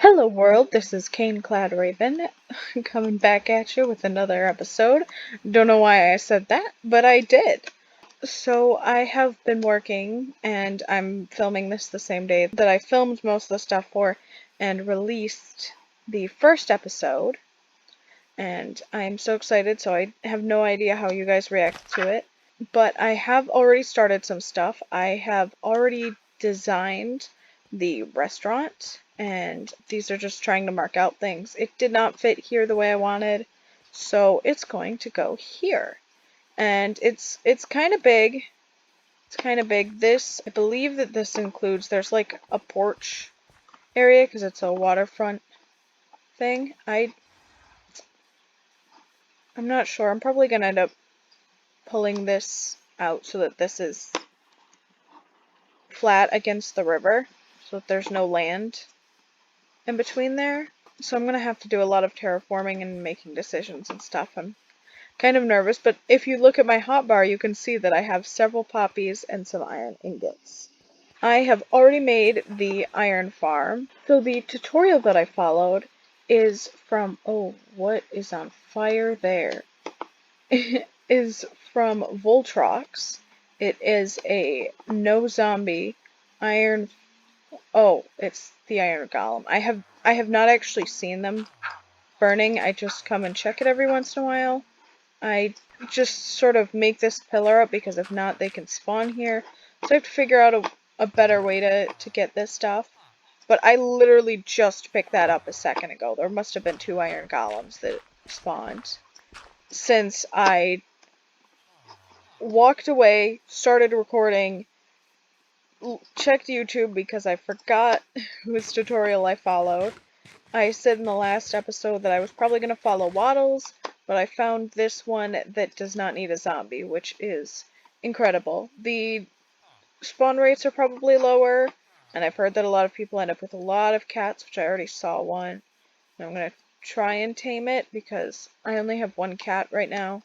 Hello world, this is Cane-Clad Raven, coming back at you with another episode. Don't know why I said that, but I did. So I have been working, and I'm filming this the same day that I filmed most of the stuff for, and released the first episode. And I'm so excited, so I have no idea how you guys react to it. But I have already started some stuff. I have already designed the restaurant, and these are just trying to mark out things. It did not fit here the way I wanted, so it's going to go here. And it's kind of big. It's kind of big. I believe that this includes, there's like a porch area because it's a waterfront thing. I'm not sure. I'm probably going to end up pulling this out so that this is flat against the river, so that there's no land in between there. So I'm going to have to do a lot of terraforming and making decisions and stuff. I'm kind of nervous, but if you look at my hotbar, you can see that I have several poppies and some iron ingots. I have already made the iron farm. So the tutorial that I followed is from, oh, what is on fire there? Is from Voltrox. It is a no zombie iron. Oh, it's the iron golem. I have not actually seen them burning. I just come and check it every once in a while. I just sort of make this pillar up because if not, they can spawn here. So I have to figure out a better way to get this stuff. But I literally just picked that up a second ago. There must have been 2 iron golems that spawned since I walked away, started recording, checked YouTube because I forgot whose tutorial I followed. I said in the last episode that I was probably going to follow Waddles, but I found this one that does not need a zombie, which is incredible. The spawn rates are probably lower, and I've heard that a lot of people end up with a lot of cats, which I already saw one. And I'm going to try and tame it because I only have 1 cat right now,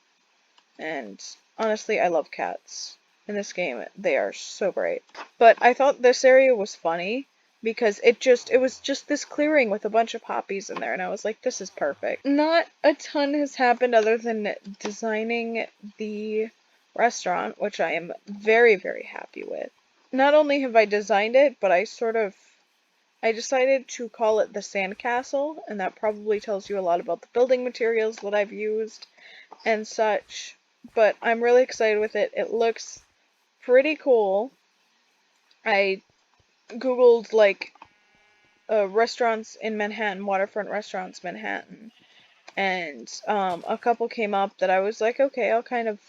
and honestly, I love cats. In this game, they are so great. But I thought this area was funny because it was just this clearing with a bunch of poppies in there, and I was like, this is perfect. Not a ton has happened other than designing the restaurant, which I am very, very happy with. Not only have I designed it, but I decided to call it the Sandcastle, and that probably tells you a lot about the building materials that I've used and such. But I'm really excited with it. It looks pretty cool. I googled like restaurants in Manhattan, waterfront restaurants Manhattan, and a couple came up that I was like, okay, I'll kind of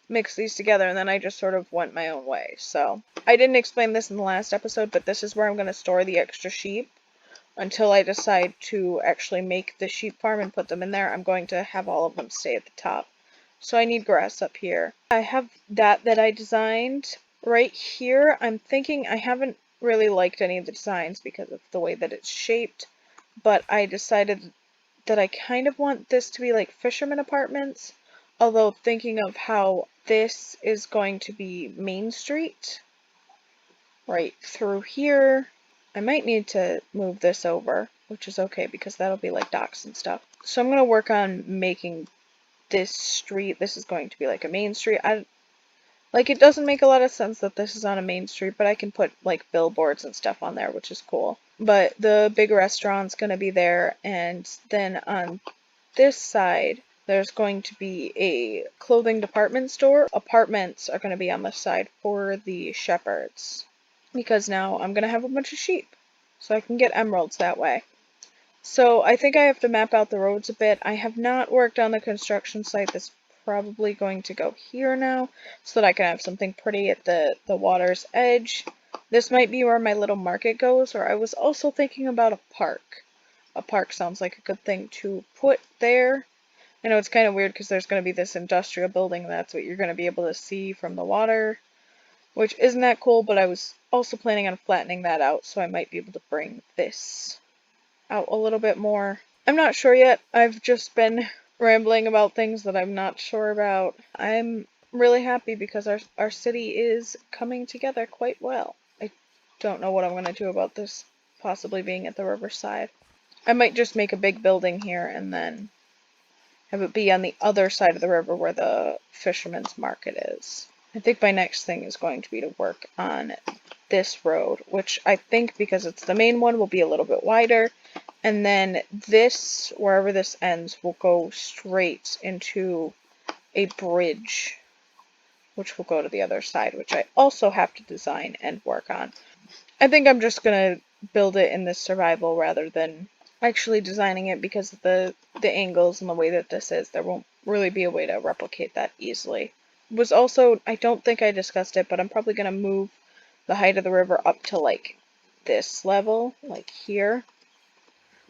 mix these together, and then I just sort of went my own way. So I didn't explain this in the last episode, but this is where I'm going to store the extra sheep until I decide to actually make the sheep farm and put them in there. I'm going to have all of them stay at the top. So I need grass up here. I have that I designed. Right here, I'm thinking I haven't really liked any of the designs because of the way that it's shaped, but I decided that I kind of want this to be like fisherman apartments, although thinking of how this is going to be Main Street right through here, I might need to move this over, which is okay because that'll be like docks and stuff. So I'm going to work on making this street. This is going to be like a main street. It doesn't make a lot of sense that this is on a main street, but I can put like billboards and stuff on there, which is cool. But the big restaurant's going to be there, and then on this side there's going to be a clothing department store. Apartments are going to be on the side for the shepherds because now I'm going to have a bunch of sheep, so I can get emeralds that way. So I think I have to map out the roads a bit. I have not worked on the construction site. That's probably going to go here now so that I can have something pretty at the water's edge. This might be where my little market goes, or I was also thinking about a park. A park sounds like a good thing to put there. I know it's kind of weird because there's going to be this industrial building and that's what you're going to be able to see from the water, which isn't that cool, but I was also planning on flattening that out, so I might be able to bring this out a little bit more. I'm not sure yet. I've just been rambling about things that I'm not sure about. I'm really happy because our city is coming together quite well. I don't know what I'm going to do about this possibly being at the riverside. I might just make a big building here and then have it be on the other side of the river where the fisherman's market is. I think my next thing is going to be to work on this road, which I think, because it's the main one, will be a little bit wider. And then this, wherever this ends, will go straight into a bridge, which will go to the other side, which I also have to design and work on. I think I'm just going to build it in this survival rather than actually designing it, because of the angles and the way that this is. There won't really be a way to replicate that easily. Was also, I don't think I discussed it, but I'm probably going to move the height of the river up to like this level, like here,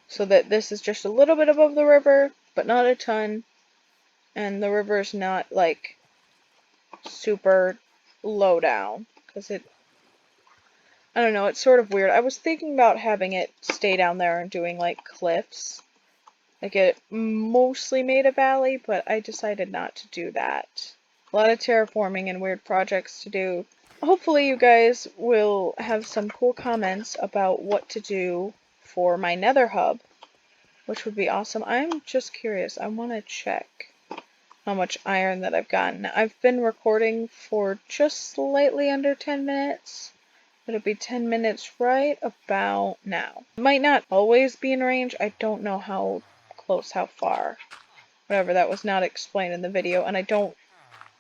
so that this is just a little bit above the river, but not a ton, and the river's not like super low down, because I don't know, it's sort of weird. I was thinking about having it stay down there and doing like cliffs, like it mostly made a valley, but I decided not to do that. A lot of terraforming and weird projects to do. Hopefully you guys will have some cool comments about what to do for my nether hub, which would be awesome. I'm just curious. I want to check how much iron that I've gotten. I've been recording for just slightly under 10 minutes. It'll be 10 minutes right about now. It might not always be in range. I don't know how close, how far. Whatever, that was not explained in the video, and I don't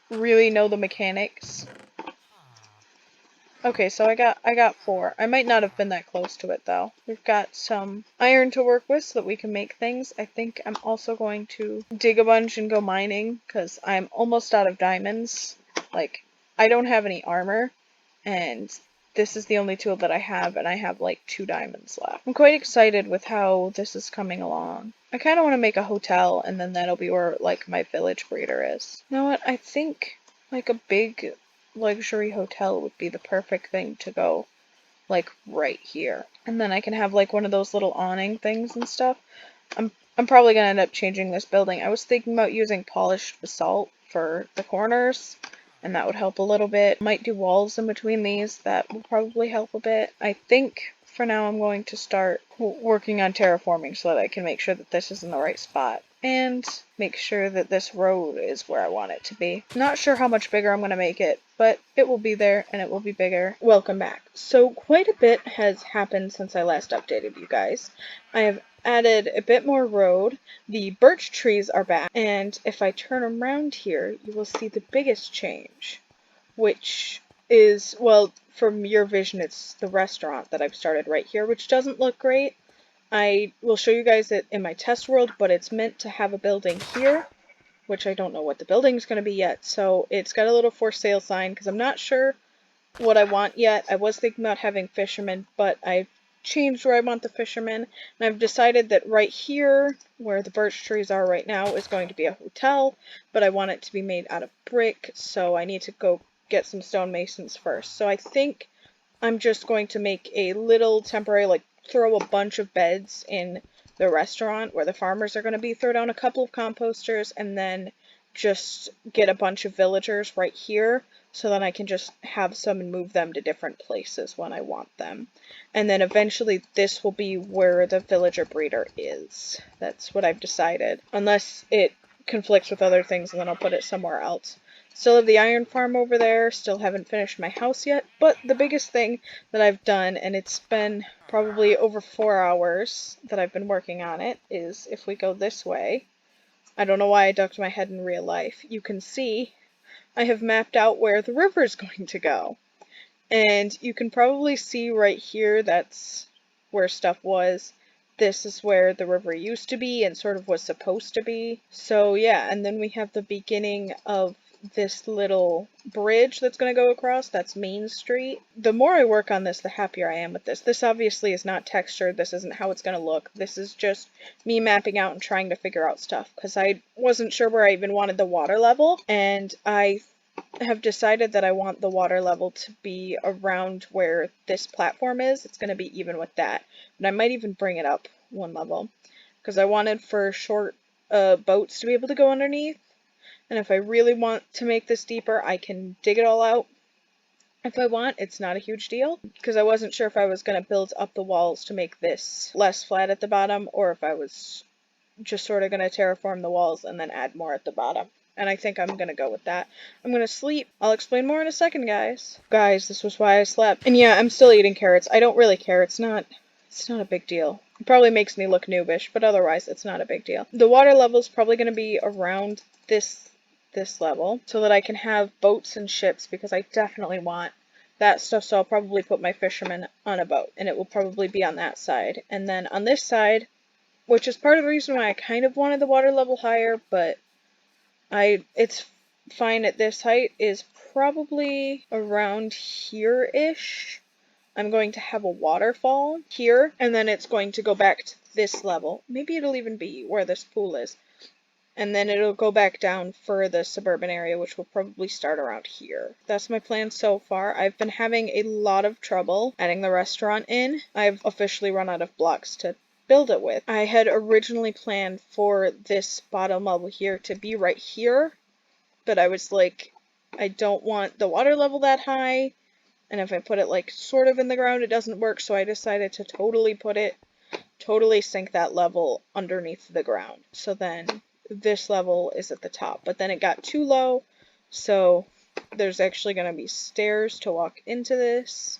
really know the mechanics. Okay, so I got 4. I might not have been that close to it though. We've got some iron to work with so that we can make things. I think I'm also going to dig a bunch and go mining, because I'm almost out of diamonds. Like, I don't have any armor, and this is the only tool that I have, and I have like 2 diamonds left. I'm quite excited with how this is coming along. I kind of want to make a hotel, and then that'll be where like my village breeder is. You know what? I think like a big luxury hotel would be the perfect thing to go like right here. And then I can have like one of those little awning things and stuff. I'm probably gonna end up changing this building. I was thinking about using polished basalt for the corners, and that would help a little bit. Might do walls in between these. That will probably help a bit. I think for now I'm going to start working on terraforming so that I can make sure that this is in the right spot, and make sure that this road is where I want it to be. Not sure how much bigger I'm going to make it, but it will be there and it will be bigger. Welcome back. So quite a bit has happened since I last updated you guys. I have added a bit more road. The birch trees are back, and if I turn around here, you will see the biggest change, which is, well, from your vision, it's the restaurant that I've started right here, which doesn't look great. I will show you guys it in my test world, but it's meant to have a building here, which I don't know what the building's going to be yet. So it's got a little for sale sign, because I'm not sure what I want yet. I was thinking about having fishermen, but I've changed where I want the fishermen, and I've decided that right here, where the birch trees are right now, is going to be a hotel, but I want it to be made out of brick, so I need to go get some stonemasons first. So I think I'm just going to make a little temporary, like, throw a bunch of beds in the restaurant where the farmers are going to be, throw down a couple of composters, and then just get a bunch of villagers right here, so that I can just have some and move them to different places when I want them. And then eventually this will be where the villager breeder is. That's what I've decided. Unless it conflicts with other things, and then I'll put it somewhere else. Still have the iron farm over there, still haven't finished my house yet, but the biggest thing that I've done, and it's been probably over 4 hours that I've been working on it, is if we go this way, I don't know why I ducked my head in real life, you can see I have mapped out where the river is going to go. And you can probably see right here, that's where stuff was. This is where the river used to be and sort of was supposed to be. So yeah, and then we have the beginning of this little bridge that's going to go across. That's Main Street. The more I work on this, the happier I am with this. This obviously is not textured. This isn't how it's going to look. This is just me mapping out and trying to figure out stuff, because I wasn't sure where I even wanted the water level, and I have decided that I want the water level to be around where this platform is. It's going to be even with that, but I might even bring it up 1 level, because I wanted for short boats to be able to go underneath. And if I really want to make this deeper, I can dig it all out if I want. It's not a huge deal, because I wasn't sure if I was going to build up the walls to make this less flat at the bottom, or if I was just sort of going to terraform the walls and then add more at the bottom. And I think I'm going to go with that. I'm going to sleep. I'll explain more in a second, guys. Guys, this was why I slept. And yeah, I'm still eating carrots. I don't really care. It's not a big deal. It probably makes me look noobish, but otherwise it's not a big deal. The water level is probably going to be around this level so that I can have boats and ships, because I definitely want that stuff. So I'll probably put my fishermen on a boat, and it will probably be on that side. And then on this side, which is part of the reason why I kind of wanted the water level higher, but it's fine at this height, is probably around here-ish. I'm going to have a waterfall here, and then it's going to go back to this level. Maybe it'll even be where this pool is. And then it'll go back down for the suburban area, which will probably start around here. That's my plan so far. I've been having a lot of trouble adding the restaurant in. I've officially run out of blocks to build it with. I had originally planned for this bottom level here to be right here, but I was like, I don't want the water level that high, and if I put it like sort of in the ground, it doesn't work, so I decided to totally sink that level underneath the ground. So then this level is at the top, but then it got too low, so there's actually going to be stairs to walk into this,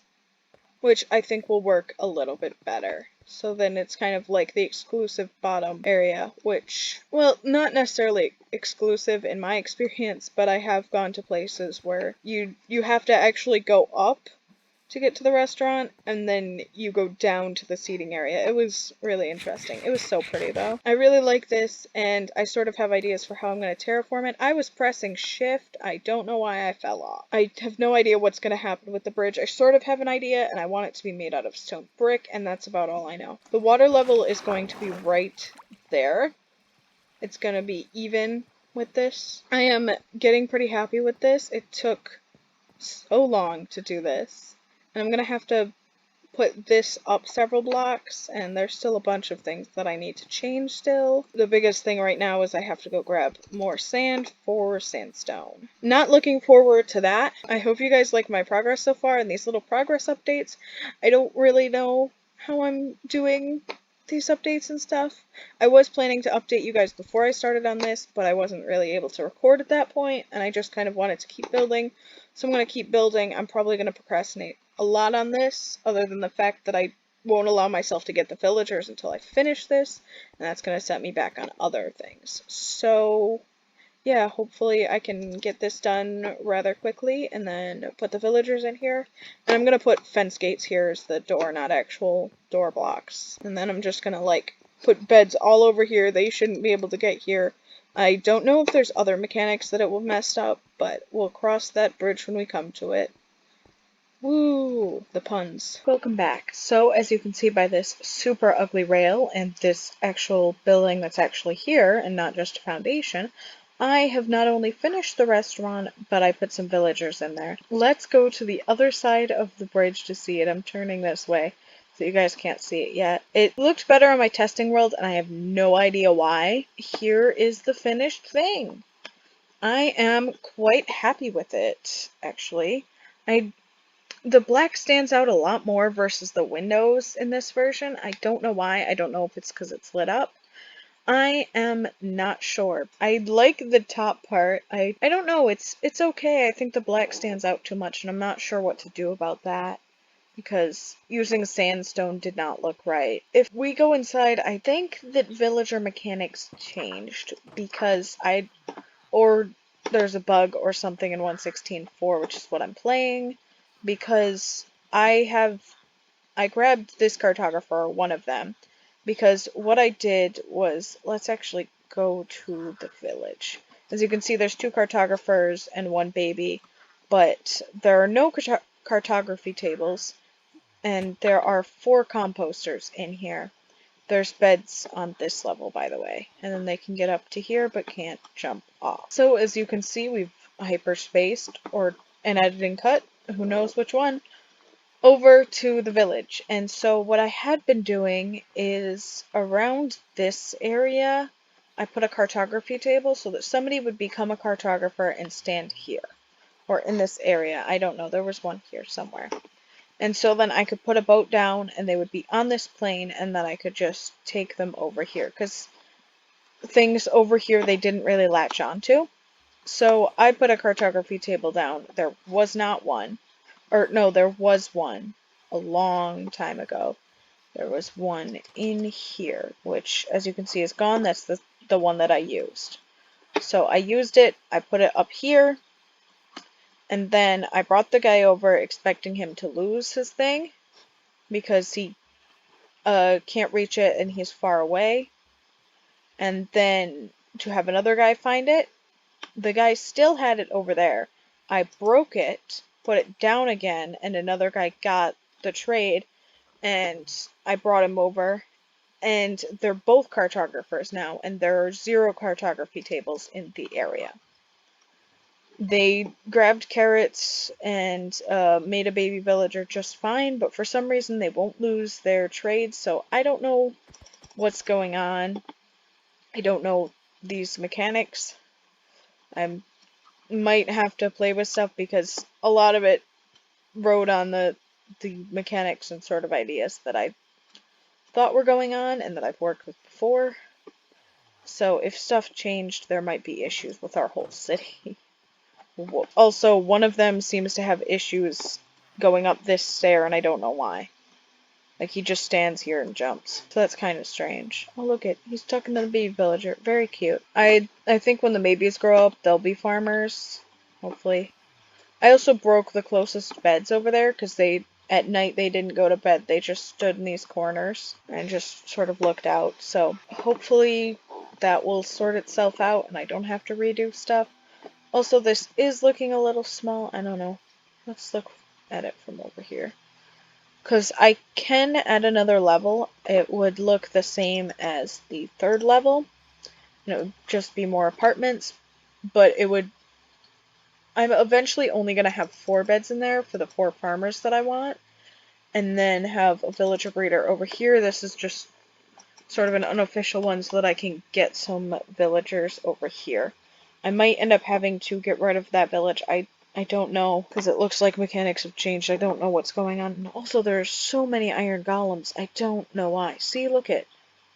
which I think will work a little bit better. So then it's kind of like the exclusive bottom area, which, well, not necessarily exclusive in my experience, but I have gone to places where you have to actually go up to get to the restaurant, and then you go down to the seating area. It was really interesting. It was so pretty, though. I really like this, and I sort of have ideas for how I'm going to terraform it. I was pressing shift. I don't know why I fell off. I have no idea what's going to happen with the bridge. I sort of have an idea, and I want it to be made out of stone brick, and that's about all I know. The water level is going to be right there. It's going to be even with this. I am getting pretty happy with this. It took so long to do this. And I'm going to have to put this up several blocks, and there's still a bunch of things that I need to change still. The biggest thing right now is I have to go grab more sand for sandstone. Not looking forward to that. I hope you guys like my progress so far and these little progress updates. I don't really know how I'm doing these updates and stuff. I was planning to update you guys before I started on this, but I wasn't really able to record at that point, and I just kind of wanted to keep building. So I'm going to keep building. I'm probably going to procrastinate a lot on this, other than the fact that I won't allow myself to get the villagers until I finish this, and that's going to set me back on other things. So yeah, hopefully I can get this done rather quickly and then put the villagers in here. And I'm going to put fence gates here as the door, not actual door blocks. And then I'm just going to like put beds all over here. They shouldn't be able to get here. I don't know if there's other mechanics that it will mess up, but we'll cross that bridge when we come to it. Woo! The puns. Welcome back. So, as you can see by this super ugly rail and this actual building that's actually here and not just a foundation, I have not only finished the restaurant, but I put some villagers in there. Let's go to the other side of the bridge to see it. I'm turning this way, so you guys can't see it yet. It looked better on my testing world, and I have no idea why. Here is the finished thing. I am quite happy with it, actually. The black stands out a lot more versus the windows in this version. I don't know why. I don't know if it's because it's lit up. I am not sure. I like the top part. I don't know. It's okay. I think the black stands out too much, and I'm not sure what to do about that, because using sandstone did not look right. If we go inside, I think that villager mechanics changed, because or there's a bug or something in 1.16.4, which is what I'm playing, because I grabbed this cartographer, one of them, because what I did was, let's actually go to the village. As you can see, there's 2 cartographers and 1 baby, but there are no cartography tables, and there are 4 composters in here. There's beds on this level, by the way, and then they can get up to here but can't jump off. So as you can see, we've hyperspaced, or an editing cut, who knows which one, over to the village. And so what I had been doing is around this area, I put a cartography table so that somebody would become a cartographer and stand here. or in this area. I don't know. There was one here somewhere. And so then I could put a boat down and they would be on this plane and then I could just take them over here. Because things over here they didn't really latch onto. So I put a cartography table down. There was not one. Or no, there was one a long time ago. There was one in here, which as you can see is gone. That's the one that I used. So I used it, I put it up here, and then I brought the guy over expecting him to lose his thing because he can't reach it and he's far away. And then to have another guy find it. The guy still had it over there. I broke it, put it down again, and another guy got the trade, and I brought him over. And they're both cartographers now, and there are 0 cartography tables in the area. They grabbed carrots and made a baby villager just fine, but for some reason they won't lose their trades, so I don't know what's going on. I don't know these mechanics. I might have to play with stuff because a lot of it rode on the mechanics and sort of ideas that I thought were going on and that I've worked with before. So if stuff changed, there might be issues with our whole city. Also, one of them seems to have issues going up this stair, and I don't know why. Like, he just stands here and jumps. So that's kind of strange. Oh, look it. He's talking to the baby villager. Very cute. I think when the babies grow up, they'll be farmers. Hopefully. I also broke the closest beds over there, because at night they didn't go to bed. They just stood in these corners and just sort of looked out. So hopefully that will sort itself out, and I don't have to redo stuff. Also, this is looking a little small. I don't know. Let's look at it from over here. Because I can add another level. It would look the same as the 3rd level. And it would just be more apartments. But it would... I'm eventually only going to have 4 beds in there for the 4 farmers that I want. And then have a villager breeder over here. This is just sort of an unofficial one so that I can get some villagers over here. I might end up having to get rid of that village. I don't know, because it looks like mechanics have changed. I don't know what's going on. And also, there's so many iron golems. I don't know why. See, look it.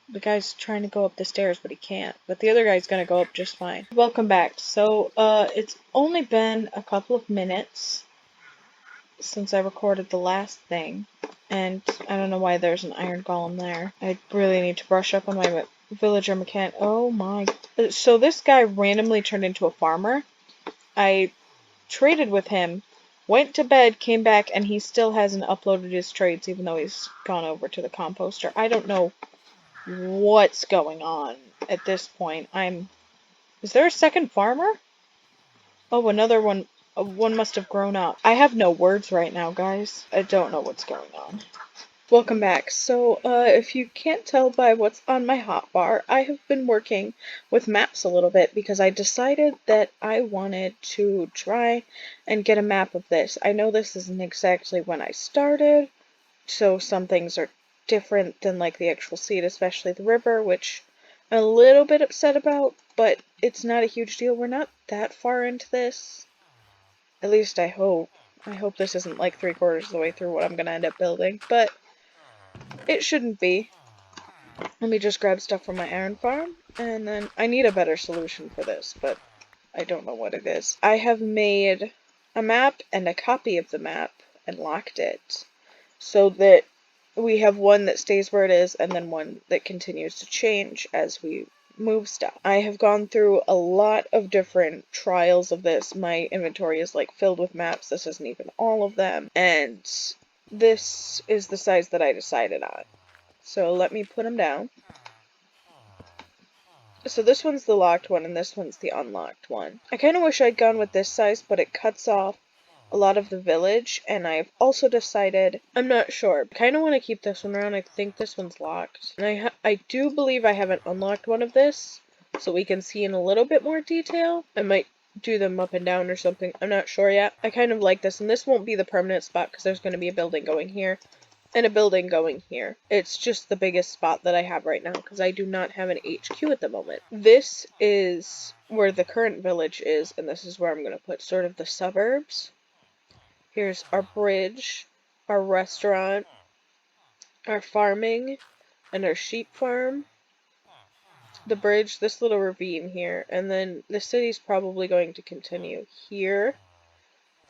The guy's trying to go up the stairs, but he can't. But the other guy's gonna go up just fine. Welcome back. So, it's only been a couple of minutes since I recorded the last thing. And I don't know why there's an iron golem there. I really need to brush up on my villager mechanic. Oh my. So this guy randomly turned into a farmer. I traded with him, went to bed, came back, and he still hasn't uploaded his trades even though he's gone over to the composter. I don't know what's going on at this point. Is there a second farmer? Oh, another one. One must have grown up. I have no words right now, guys. I don't know what's going on. Welcome back. So, if you can't tell by what's on my hotbar, I have been working with maps a little bit because I decided that I wanted to try and get a map of this. I know this isn't exactly when I started, so some things are different than like the actual seed, especially the river, which I'm a little bit upset about, but it's not a huge deal. We're not that far into this. At least I hope. I hope this isn't like 3/4 of the way through what I'm gonna end up building, but it shouldn't be. Let me just grab stuff from my iron farm, and then I need a better solution for this, but I don't know what it is. I have made a map and a copy of the map and locked it so that we have one that stays where it is and then one that continues to change as we move stuff. I have gone through a lot of different trials of this. My inventory is like filled with maps. This isn't even all of them. And this is the size that I decided on. So let me put them down. So this one's the locked one and this one's the unlocked one. I kind of wish I'd gone with this size, but it cuts off a lot of the village, and I've also decided, I'm not sure, I kind of want to keep this one around. I think this one's locked. And I do believe I haven't unlocked one of this, so we can see in a little bit more detail. I might do them up and down or something. I'm not sure yet. I kind of like this, and this won't be the permanent spot because there's going to be a building going here. and a building going here. It's just the biggest spot that I have right now because I do not have an HQ at the moment. This is where the current village is, and this is where I'm going to put sort of the suburbs. Here's our bridge, our restaurant, our farming, and our sheep farm. The bridge, this little ravine here, and then the city's probably going to continue here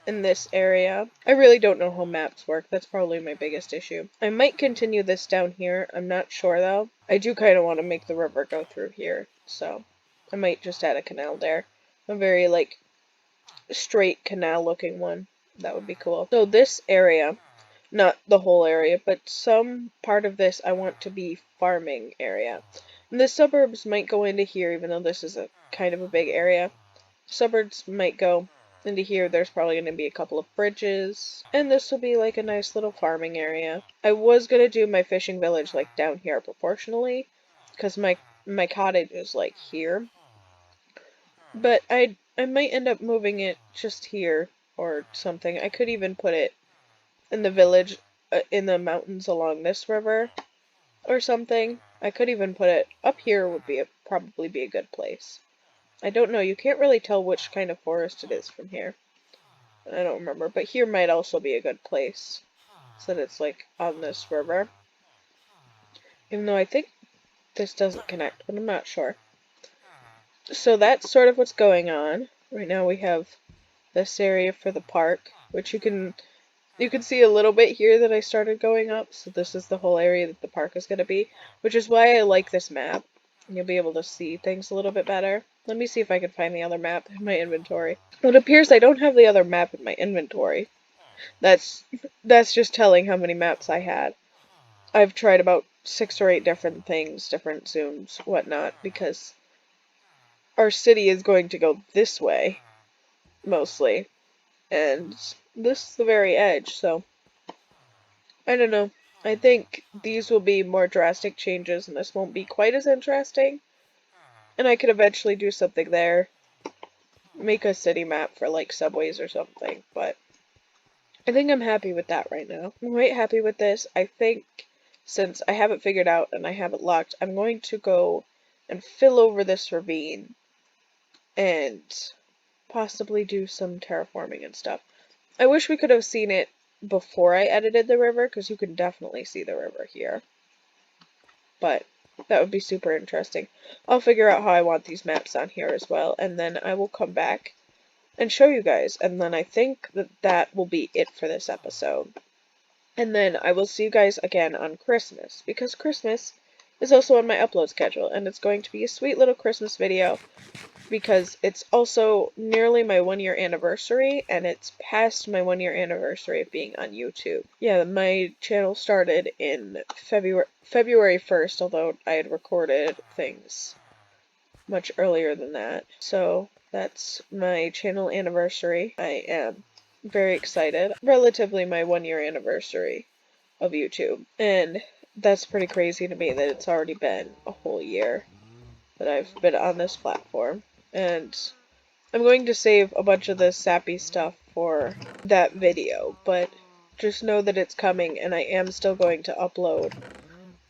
in this area. I really don't know how maps work. That's probably my biggest issue. I might continue this down here. I'm not sure though. I do kind of want to make the river go through here, so I might just add a canal there. A very like straight canal looking one. That would be cool. So this area, not the whole area, but some part of this I want to be farming area. And the suburbs might go into here, even though this is a kind of a big area. Suburbs might go into here. There's probably going to be a couple of bridges, and this will be like a nice little farming area. I was going to do my fishing village like down here proportionally, because my cottage is like here, but I might end up moving it just here or something. I could even put it in the village in the mountains along this river or something. I could even put it up here. Would be probably be a good place. I don't know, you can't really tell which kind of forest it is from here. I don't remember, but here might also be a good place. So that it's like on this river. Even though I think this doesn't connect, but I'm not sure. So that's sort of what's going on. Right now we have this area for the park, which you can see a little bit here that I started going up. So this is the whole area that the park is going to be, which is why I like this map. You'll be able to see things a little bit better. Let me see if I can find the other map in my inventory. It appears I don't have the other map in my inventory. That's just telling how many maps I had. I've tried about 6 or 8 different things, different zooms, whatnot, because our city is going to go this way, mostly, and this is the very edge, so I don't know. I think these will be more drastic changes, and this won't be quite as interesting. And I could eventually do something there. Make a city map for, like, subways or something. But I think I'm happy with that right now. I'm quite happy with this. I think since I have it figured out and I have it locked, I'm going to go and fill over this ravine. And possibly do some terraforming and stuff. I wish we could have seen it before I edited the river, because you can definitely see the river here. But that would be super interesting. I'll figure out how I want these maps on here as well, and then I will come back and show you guys. And then I think that will be it for this episode. And then I will see you guys again on Christmas, because Christmas is also on my upload schedule, and it's going to be a sweet little Christmas video, because it's also nearly my 1-year anniversary, and it's past my 1-year anniversary of being on YouTube. Yeah, my channel started in February 1st, although I had recorded things much earlier than that. So that's my channel anniversary. I am very excited. Relatively my 1-year anniversary of YouTube. And that's pretty crazy to me that it's already been a whole year that I've been on this platform. And I'm going to save a bunch of the sappy stuff for that video, but just know that it's coming, and I am still going to upload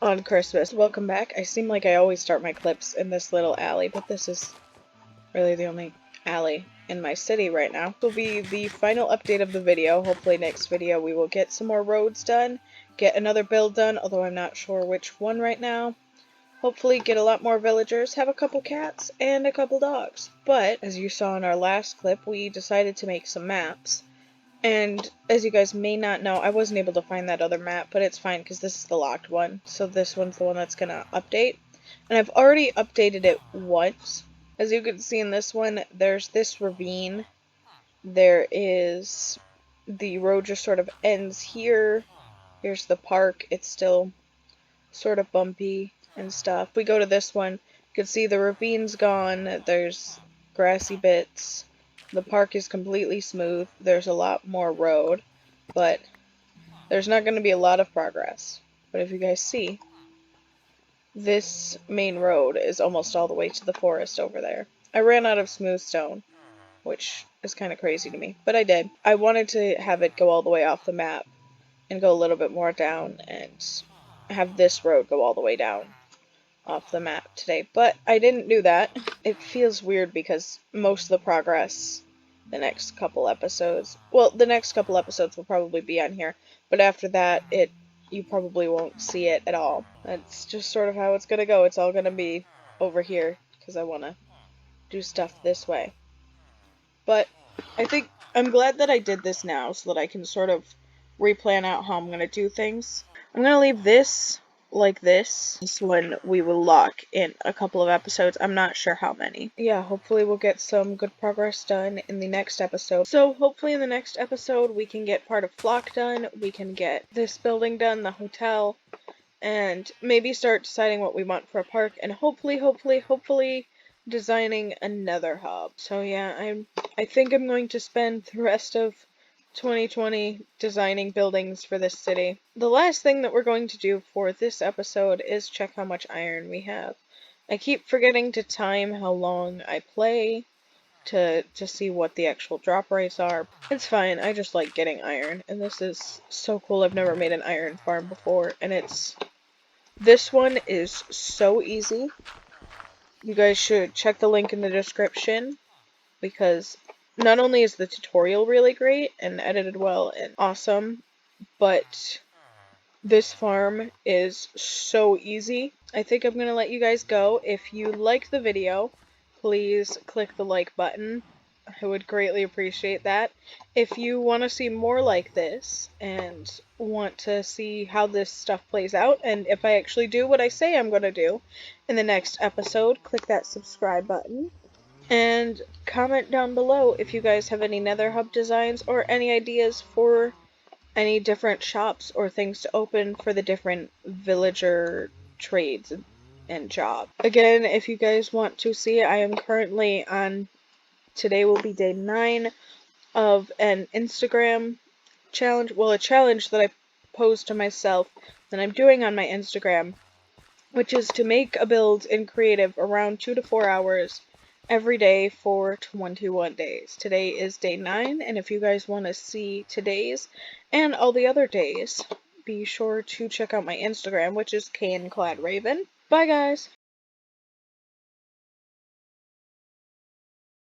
on Christmas. Welcome back. I seem like I always start my clips in this little alley, but this is really the only alley in my city right now. This will be the final update of the video. Hopefully next video we will get some more roads done, get another build done, although I'm not sure which one right now. Hopefully get a lot more villagers, have a couple cats, and a couple dogs. But, as you saw in our last clip, we decided to make some maps. And, as you guys may not know, I wasn't able to find that other map, but it's fine because this is the locked one. So this one's the one that's going to update. And I've already updated it once. As you can see in this one, there's this ravine. There is... the road just sort of ends here. Here's the park. It's still sort of bumpy and stuff. If we go to this one, you can see the ravine's gone, there's grassy bits, the park is completely smooth, there's a lot more road, but there's not going to be a lot of progress. But if you guys see, this main road is almost all the way to the forest over there. I ran out of smooth stone, which is kind of crazy to me, but I did. I wanted to have it go all the way off the map, and go a little bit more down and have this road go all the way down off the map today. But I didn't do that. It feels weird because most of the progress the next couple episodes, well, the next couple episodes will probably be on here, but after that, you probably won't see it at all. That's just sort of how it's gonna go. It's all gonna be over here because I want to do stuff this way. But I think I'm glad that I did this now so that I can sort of replan out how I'm going to do things. I'm going to leave this like this. This one we will lock in a couple of episodes. I'm not sure how many. Yeah, hopefully we'll get some good progress done in the next episode. So hopefully in the next episode we can get part of Flock done. We can get this building done, the hotel, and maybe start deciding what we want for a park, and hopefully designing another hub. So yeah, I think I'm going to spend the rest of 2020 designing buildings for this city. The last thing that we're going to do for this episode is check how much iron we have. I keep forgetting to time how long I play to see what the actual drop rates are. It's fine, I just like getting iron, and this is so cool. I've never made an iron farm before, and this one is so easy. You guys should check the link in the description, because not only is the tutorial really great and edited well and awesome, but this farm is so easy. I think I'm going to let you guys go. If you liked the video, please click the like button. I would greatly appreciate that. If you want to see more like this and want to see how this stuff plays out, and if I actually do what I say I'm going to do in the next episode, click that subscribe button. And comment down below if you guys have any Nether Hub designs or any ideas for any different shops or things to open for the different villager trades and jobs. Again, if you guys want to see, I am currently on, today will be day 9 of an Instagram challenge, well, a challenge that I posed to myself that I'm doing on my Instagram, which is to make a build in creative around 2 to 4 hours every day for 21 days. Today is day 9, and if you guys want to see today's and all the other days, be sure to check out my Instagram, which is Cane-Clad Raven. Bye, guys!